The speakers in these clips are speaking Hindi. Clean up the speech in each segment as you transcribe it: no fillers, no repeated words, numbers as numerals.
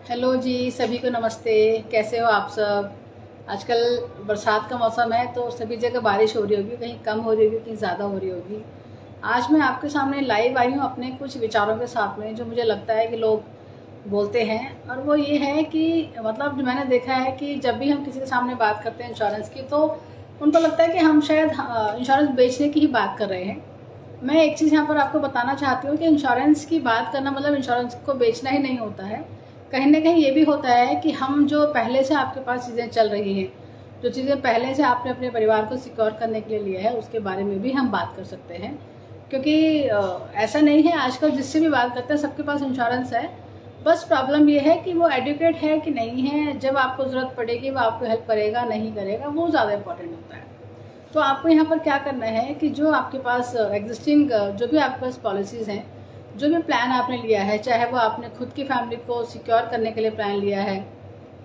हेलो जी, सभी को नमस्ते। कैसे हो आप सब? आजकल बरसात का मौसम है तो सभी जगह बारिश हो रही होगी, कहीं कम हो रही होगी, कहीं ज़्यादा हो रही होगी। आज मैं आपके सामने लाइव आई हूँ अपने कुछ विचारों के साथ में, जो मुझे लगता है कि लोग बोलते हैं। और वो ये है कि मतलब जो मैंने देखा है कि जब भी हम किसी के सामने बात करते हैं इंश्योरेंस की, तो उनको लगता है कि हम शायद इंश्योरेंस बेचने की ही बात कर रहे हैं। मैं एक चीज़ यहाँ पर आपको बताना चाहती हूँ कि इंश्योरेंस की बात करना मतलब इंश्योरेंस को बेचना ही नहीं होता है। कहीं ना कहीं ये भी होता है कि हम जो पहले से आपके पास चीज़ें चल रही हैं, जो चीज़ें पहले से आपने अपने परिवार को सिक्योर करने के लिए लिया है, उसके बारे में भी हम बात कर सकते हैं। क्योंकि ऐसा नहीं है, आजकल जिससे भी बात करते हैं सबके पास इंश्योरेंस है। बस प्रॉब्लम ये है कि वो एडुकेट है कि नहीं है, जब आपको ज़रूरत पड़ेगी वो आपको हेल्प करेगा नहीं करेगा, वो ज़्यादा इंपॉर्टेंट होता है। तो आपको यहाँ पर क्या करना है कि जो आपके पास एग्जिस्टिंग जो भी आपके पास पॉलिसीज़ हैं, जो भी प्लान आपने लिया है, चाहे वो आपने खुद की फैमिली को सिक्योर करने के लिए प्लान लिया है,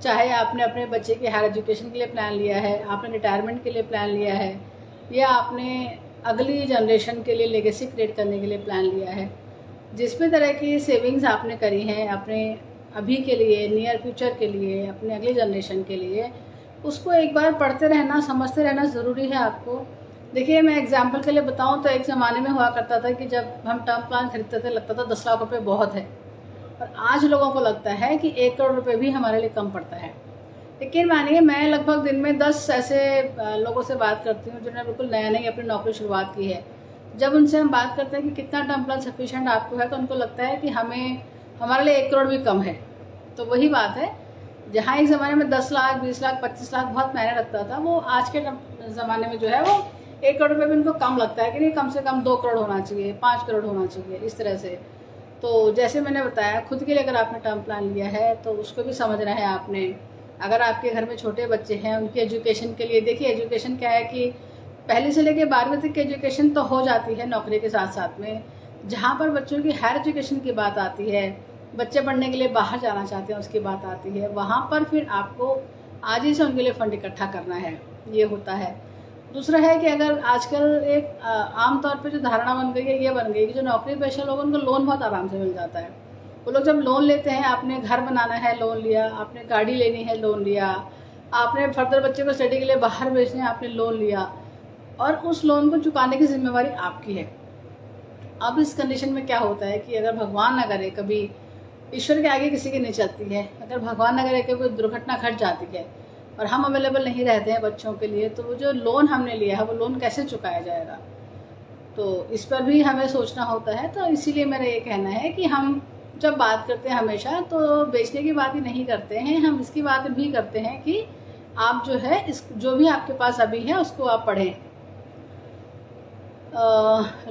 चाहे आपने अपने बच्चे के हायर एजुकेशन के लिए प्लान लिया है, आपने रिटायरमेंट के लिए प्लान लिया है, या आपने अगली जनरेशन के लिए लेगेसी क्रिएट करने के लिए प्लान लिया है, जिस भी तरह की सेविंग्स आपने करी हैं अपने अभी के लिए, नियर फ्यूचर के लिए, अपने अगली जनरेशन के लिए, उसको एक बार पढ़ते रहना, समझते रहना ज़रूरी है आपको। देखिए, मैं एग्जांपल के लिए बताऊं तो एक ज़माने में हुआ करता था कि जब हम टर्म प्लान खरीदते थे लगता था 10 लाख रुपए बहुत है, और आज लोगों को लगता है कि 1 करोड़ रुपए भी हमारे लिए कम पड़ता है। लेकिन मानिए, मैं लगभग दिन में 10 ऐसे लोगों से बात करती हूँ जिन्होंने बिल्कुल नया नई अपनी नौकरी शुरुआत की है। जब उनसे हम बात करते हैं कि कितना टर्म प्लान सफिशिएंट आपको है, तो उनको लगता है कि हमें हमारे लिए 1 करोड़ भी कम है। तो वही बात है, जहाँ एक ज़माने में 10 लाख, 20 लाख, 25 लाख बहुत मायने रखता था, वो आज के ज़माने में जो है वो 1 करोड़ रुपये भी उनको कम लगता है कि नहीं, कम से कम 2 करोड़ होना चाहिए, 5 करोड़ होना चाहिए, इस तरह से। तो जैसे मैंने बताया, खुद के लिए अगर आपने टर्म प्लान लिया है तो उसको भी समझना है आपने। अगर आपके घर में छोटे बच्चे हैं, उनकी एजुकेशन के लिए, देखिए एजुकेशन क्या है कि पहली से लेकर 12वीं तक की एजुकेशन तो हो जाती है नौकरी के साथ साथ में। जहाँ पर बच्चों की हायर एजुकेशन की बात आती है, बच्चे पढ़ने के लिए बाहर जाना चाहते हैं, उसकी बात आती है, वहाँ पर फिर आपको आज ही से उनके लिए फंड इकट्ठा करना है, ये होता है। दूसरा है कि अगर आजकल एक आम तौर पे जो धारणा बन गई है, ये बन गई कि जो नौकरी पेशा लोग, उनको लोन बहुत आराम से मिल जाता है। वो लोग जब लोन लेते हैं, आपने घर बनाना है लोन लिया, आपने गाड़ी लेनी है लोन लिया, आपने फर्दर बच्चे को स्टडी के लिए बाहर भेजने आपने लोन लिया, और उस लोन को चुकाने की जिम्मेवारी आपकी है। अब इस कंडीशन में क्या होता है कि अगर भगवान ना करे, कभी ईश्वर के आगे किसी की नहीं चलती है, अगर भगवान न करे कि कोई दुर्घटना घट जाती है और हम अवेलेबल नहीं रहते हैं बच्चों के लिए, तो वो जो लोन हमने लिया है वो लोन कैसे चुकाया जाएगा? तो इस पर भी हमें सोचना होता है। तो इसीलिए मेरा ये कहना है कि हम जब बात करते हैं हमेशा, तो बेचने की बात ही नहीं करते हैं, हम इसकी बात भी करते हैं कि आप जो है इस जो भी आपके पास अभी है उसको आप पढ़ें।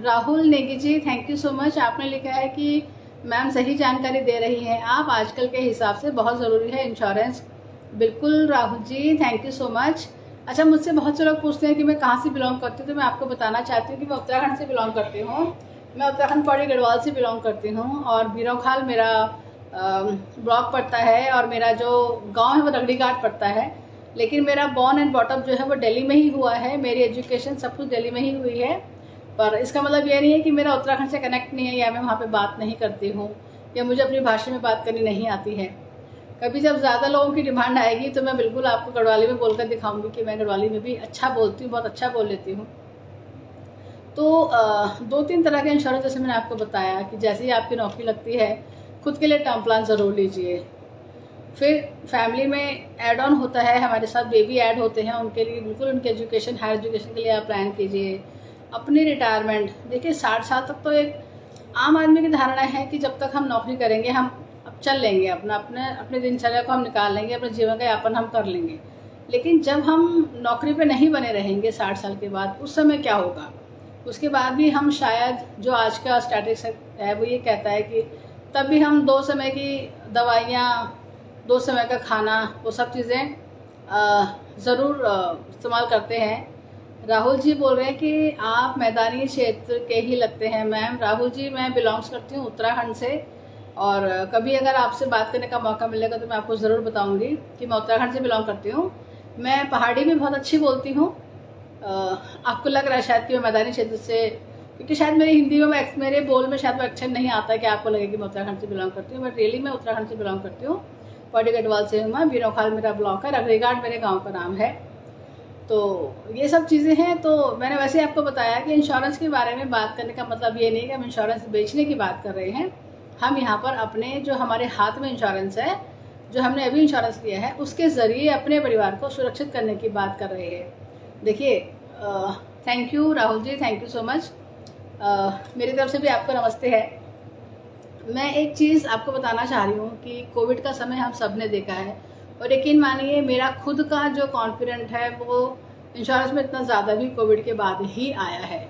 Rahul Negi ji, thank you so much. आपने लिखा है कि मैम सही जानकारी दे रही हैं आप, आजकल के हिसाब से बहुत ज़रूरी है इंश्योरेंस। बिल्कुल Rahul ji, thank you so much. अच्छा, मुझसे बहुत से लोग पूछते हैं कि मैं कहाँ से बिलोंग करती हूँ, तो मैं आपको बताना चाहती हूँ कि मैं उत्तराखंड से बिलोंग करती हूँ। मैं उत्तराखंड पौड़ी गढ़वाल से बिलोंग करती हूँ, और बीरोखाल मेरा ब्लॉक पड़ता है, और मेरा जो गाँव है वो रगड़ी घाट पड़ता है। लेकिन मेरा बॉर्न एंड बॉटअप जो है वो दिल्ली में ही हुआ है, मेरी एजुकेशन सब कुछ दिल्ली में ही हुई है। पर इसका मतलब ये नहीं है कि मेरा उत्तराखंड से कनेक्ट नहीं है, या मैं वहाँ पे बात नहीं करती हूँ, या मुझे अपनी भाषा में बात करनी नहीं आती है। कभी जब ज़्यादा लोगों की डिमांड आएगी तो मैं बिल्कुल आपको गढ़वाली में बोलकर दिखाऊंगी कि मैं गढ़वाली में भी अच्छा बोलती हूँ, बहुत अच्छा बोल लेती हूँ। तो 2-3 तरह के इंश्योरेंस, जैसे मैंने आपको बताया कि जैसे ही आपकी नौकरी लगती है, खुद के लिए टर्म प्लान ज़रूर लीजिए। फिर फैमिली में ऐड ऑन होता है, हमारे साथ बेबी ऐड होते हैं, उनके लिए बिल्कुल उनके एजुकेशन, हायर एजुकेशन के लिए आप प्लान कीजिए। अपनी रिटायरमेंट, देखिए 60 साल तक तो एक आम आदमी की धारणा है कि जब तक हम नौकरी करेंगे हम अब चल लेंगे, अपना अपने अपने दिनचर्या को हम निकाल लेंगे, अपने जीवन का यापन हम कर लेंगे। लेकिन जब हम नौकरी पे नहीं बने रहेंगे 60 साल के बाद, उस समय क्या होगा? उसके बाद भी हम शायद, जो आज का स्टैटिस्टिक्स है वो ये कहता है कि तब भी हम 2 समय की दवाइयाँ, 2 समय का खाना, वो सब चीज़ें ज़रूर इस्तेमाल करते हैं। राहुल जी बोल रहे हैं कि आप मैदानी क्षेत्र के ही लगते हैं मैम। राहुल जी, मैं बिलोंग्स करती हूँ उत्तराखंड से, और कभी अगर आपसे बात करने का मौका मिलेगा तो मैं आपको ज़रूर बताऊंगी कि मैं उत्तराखंड से बिलोंग करती हूँ। मैं पहाड़ी भी बहुत अच्छी बोलती हूँ। आपको लग रहा है शायद कि मैं मैदानी क्षेत्र से, क्योंकि शायद मेरी हिंदी में, मेरे बोल में शायद वो एक्सेंट नहीं आता है कि आपको लगे कि मैं उत्तराखंड से बिलोंग करती हूँ, बट रियली मैं उत्तराखंड से बिलोंग करती हूँ। पौड़ी गढ़वाल से हूँ मैं, बीनोखाल मेरा ब्लॉक है, रगरीघाट मेरे गांव का नाम है। तो ये सब चीज़ें हैं। तो मैंने वैसे आपको बताया कि इंश्योरेंस के बारे में बात करने का मतलब ये नहीं कि हम इंश्योरेंस बेचने की बात कर रहे हैं। हम यहाँ पर अपने जो हमारे हाथ में इंश्योरेंस है, जो हमने अभी इंश्योरेंस लिया है, उसके ज़रिए अपने परिवार को सुरक्षित करने की बात कर रहे हैं। देखिए, thank you Rahul ji, thank you so much. मेरी तरफ से भी आपको नमस्ते है। मैं एक चीज़ आपको बताना चाह रही हूँ कि कोविड का समय हम सब ने देखा है, और यकीन मानिए मेरा खुद का जो कॉन्फिडेंट है वो इंश्योरेंस में इतना ज़्यादा भी कोविड के बाद ही आया है।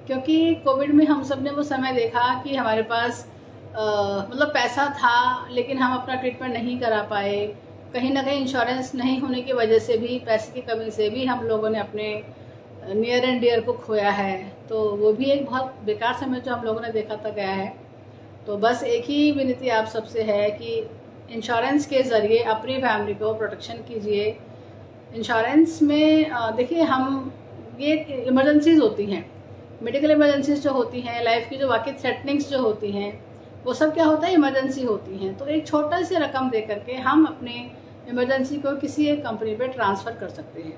क्योंकि कोविड में हम सब ने वो समय देखा कि हमारे पास मतलब पैसा था, लेकिन हम अपना ट्रीटमेंट नहीं करा पाए। कहीं ना कहीं इंश्योरेंस नहीं होने की वजह से भी, पैसे की कमी से भी हम लोगों ने अपने नियर एंड डियर को खोया है। तो वो भी एक बहुत बेकार समय जो हम लोगों ने देखा था गया है। तो बस एक ही विनती आप सबसे है कि इंश्योरेंस के ज़रिए अपनी फैमिली को प्रोटेक्शन कीजिए। इंश्योरेंस में देखिए, हम ये इमरजेंसीज होती हैं, मेडिकल इमरजेंसीज जो होती हैं, लाइफ की जो वाकई थ्रेटनिंग्स जो होती हैं, वो सब क्या होता है, इमरजेंसी होती हैं। तो एक छोटा सी रकम दे करके हम अपने इमरजेंसी को किसी एक कंपनी पे ट्रांसफ़र कर सकते हैं,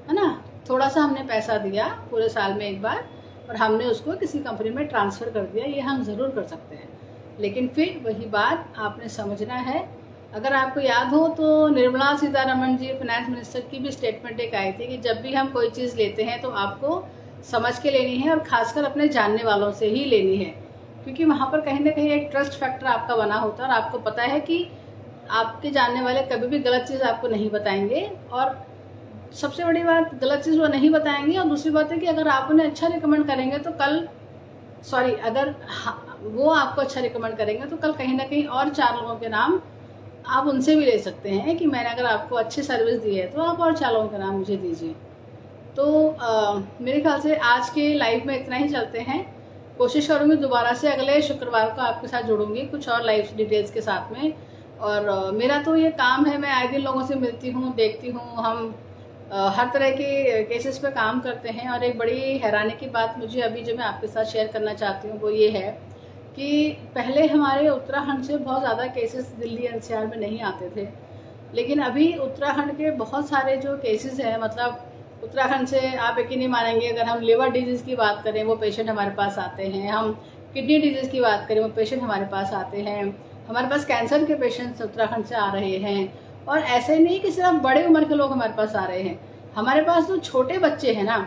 है ना। थोड़ा सा हमने पैसा दिया पूरे साल में एक बार, और हमने उसको किसी कंपनी में ट्रांसफ़र कर दिया, ये हम ज़रूर कर सकते हैं। लेकिन फिर वही बात आपने समझना है। अगर आपको याद हो तो निर्मला सीतारमण जी, फाइनेंस मिनिस्टर की भी स्टेटमेंट एक आई थी कि जब भी हम कोई चीज़ लेते हैं तो आपको समझ के लेनी है, और ख़ासकर अपने जानने वालों से ही लेनी है। क्योंकि वहाँ पर कहीं ना कहीं एक ट्रस्ट फैक्टर आपका बना होता है, और आपको पता है कि आपके जानने वाले कभी भी गलत चीज़ आपको नहीं बताएंगे। और सबसे बड़ी बात, गलत चीज़ वो नहीं बताएंगे। और दूसरी बात है कि अगर आप उन्हें अच्छा रिकमेंड करेंगे तो कल, सॉरी, अगर वो आपको अच्छा रिकमेंड करेंगे तो कल कहीं ना कहीं और 4 लोगों के नाम आप उनसे भी ले सकते हैं कि मैंने अगर आपको अच्छी सर्विस दी है तो आप और 4 लोगों के नाम मुझे दीजिए। तो मेरे ख्याल से आज के लाइव में इतना ही चलते हैं। कोशिश करूँगी दोबारा से अगले शुक्रवार को आपके साथ जुड़ूंगी कुछ और लाइव डिटेल्स के साथ में। और मेरा तो ये काम है, मैं आए दिन लोगों से मिलती हूँ, देखती हूँ, हम हर तरह के केसेस पे काम करते हैं। और एक बड़ी हैरानी की बात मुझे अभी जो मैं आपके साथ शेयर करना चाहती हूँ वो ये है कि पहले हमारे उत्तराखंड से बहुत ज़्यादा केसेस दिल्ली एनसीआर में नहीं आते थे, लेकिन अभी उत्तराखंड के बहुत सारे जो केसेस हैं, मतलब उत्तराखंड से आप यकीन नहीं मानेंगे, अगर हम लिवर डिजीज़ की बात करें वो पेशेंट हमारे पास आते हैं, हम किडनी डिजीज़ की बात करें वो पेशेंट हमारे पास आते हैं, हमारे पास कैंसर के पेशेंट्स उत्तराखंड से आ रहे हैं। और ऐसे नहीं कि सिर्फ बड़े उम्र के लोग हमारे पास आ रहे हैं, हमारे पास जो छोटे बच्चे हैं ना,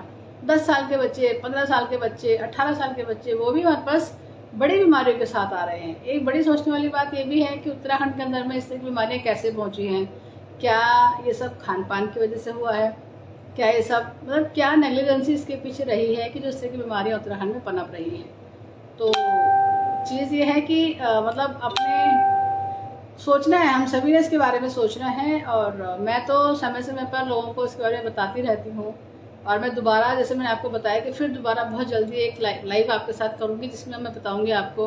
10 साल के बच्चे, 15 साल के बच्चे, 18 साल के बच्चे, वो भी हमारे पास बड़ी बीमारियों के साथ आ रहे हैं। एक बड़ी सोचने वाली बात ये भी है कि उत्तराखंड के अंदर में इस तरह की बीमारियाँ कैसे पहुँची हैं। क्या ये सब खान पान की वजह से हुआ है? क्या ये सब, मतलब क्या नेग्लिजेंसी इसके पीछे रही है कि जो इस तरह की बीमारियाँ उत्तराखंड में पनप रही हैं? तो चीज़ ये है कि मतलब अपने सोचना है, हम सभी ने इसके बारे में सोचना है। और मैं तो समय समय पर लोगों को इसके बारे में बताती रहती हूँ। और मैं दोबारा, जैसे मैंने आपको बताया कि फिर दोबारा बहुत जल्दी एक लाइव आपके साथ करूँगी, जिसमें मैं बताऊँगी आपको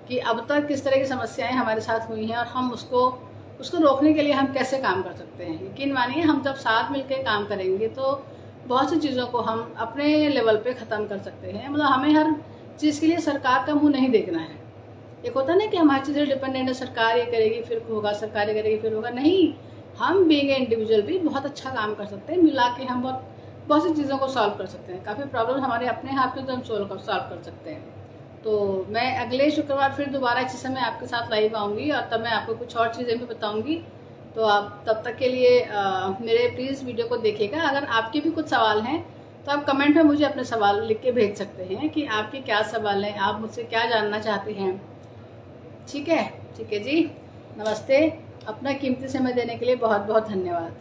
कि अब तक किस तरह की समस्याएं हमारे साथ हुई हैं और हम उसको रोकने के लिए हम कैसे काम कर सकते हैं। यकीन मानिए, हम जब साथ मिलकर काम करेंगे तो बहुत सी चीज़ों को हम अपने लेवल पे ख़त्म कर सकते हैं। मतलब हमें हर चीज़ के लिए सरकार का मुँह नहीं देखना है। एक होता है ना कि हम हर चीज़ें डिपेंडेंट है, सरकार ये करेगी फिर होगा, सरकार ये करेगी फिर होगा। नहीं, हम बीइंग इंडिविजुअल भी बहुत अच्छा काम कर सकते हैं। मिला के हम बहुत सी चीज़ों को सॉल्व कर सकते हैं। काफ़ी प्रॉब्लम हमारे अपने हाथ में तो हम सॉल्व कर सकते हैं। तो मैं अगले शुक्रवार फिर दोबारा इसी समय आपके साथ लाइव आऊँगी, और तब मैं आपको कुछ और चीज़ें भी बताऊँगी। तो आप तब तक के लिए मेरे प्लीज़ वीडियो को देखिएगा। अगर आपके भी कुछ सवाल हैं तो आप कमेंट में मुझे अपने सवाल लिख के भेज सकते हैं कि आपके क्या सवाल हैं, आप मुझसे क्या जानना चाहते हैं। ठीक है जी, नमस्ते। अपना कीमती समय देने के लिए बहुत बहुत धन्यवाद।